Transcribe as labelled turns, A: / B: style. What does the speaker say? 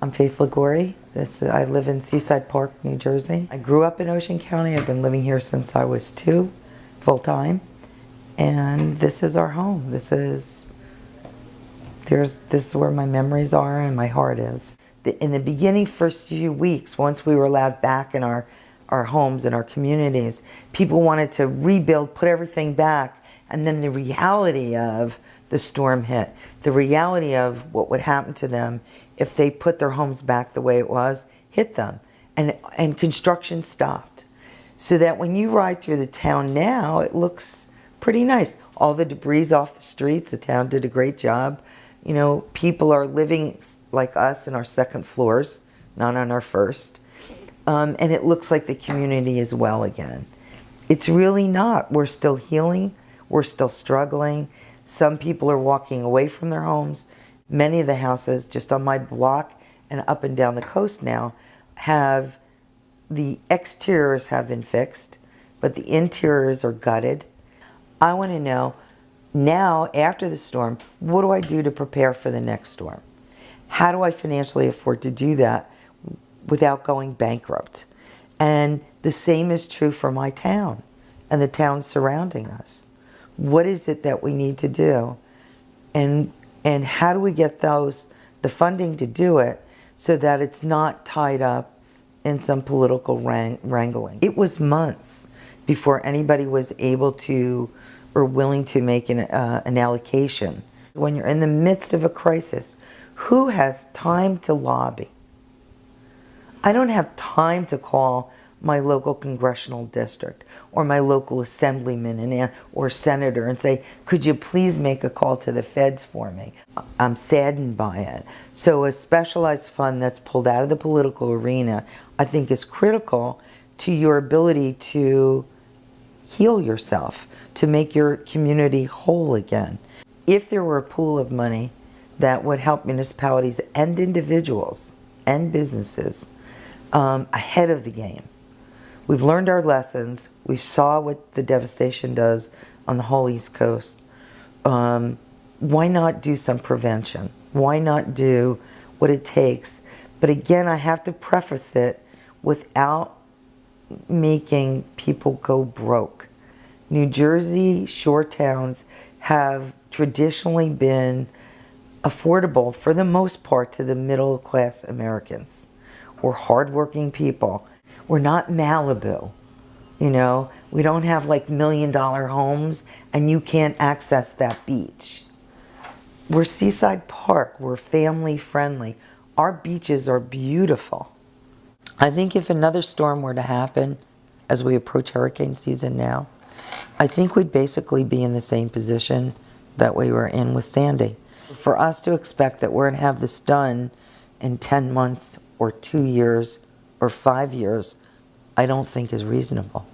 A: I'm Faith Liguori. I live in Seaside Park, New Jersey. I grew up in Ocean County. I've been living here since I was 2, full-time. And this is our home. This is where my memories are and my heart is. In the beginning, first few weeks, once we were allowed back in our homes and our communities, people wanted to rebuild, put everything back, and then the reality of the storm hit. The reality of what would happen to them if they put their homes back the way it was, hit them. And construction stopped. So that when you ride through the town now, it looks pretty nice. All the debris off the streets, the town did a great job. You know, people are living like us in our second floors, not on our first. And it looks like the community is well again. It's really not. We're still healing. We're still struggling. Some people are walking away from their homes. Many of the houses just on my block and up and down the coast now have, the exteriors have been fixed, but the interiors are gutted. I want to know, now after the storm, what do I do to prepare for the next storm? How do I financially afford to do that without going bankrupt? And the same is true for my town and the towns surrounding us. What is it that we need to do? And how do we get the funding to do it so that it's not tied up in some political wrangling? It was months before anybody was able to or willing to make an allocation. When you're in the midst of a crisis, who has time to lobby? I don't have time to call my local congressional district or my local assemblyman or senator and say, could you please make a call to the feds for me? I'm saddened by it. So a specialized fund that's pulled out of the political arena, I think, is critical to your ability to heal yourself, to make your community whole again. If there were a pool of money that would help municipalities and individuals and businesses ahead of the game. We've learned our lessons. We saw what the devastation does on the whole East Coast. Why not do some prevention? Why not do what it takes? But again, I have to preface it without making people go broke. New Jersey shore towns have traditionally been affordable for the most part to the middle class Americans. We're hardworking people. We're not Malibu, you know. We don't have like $1 million homes and you can't access that beach. We're Seaside Park. We're family friendly. Our beaches are beautiful. I think if another storm were to happen as we approach hurricane season now, I think we'd basically be in the same position that we were in with Sandy. For us to expect that we're going to have this done in 10 months or 2 years or 5 years, I don't think is reasonable.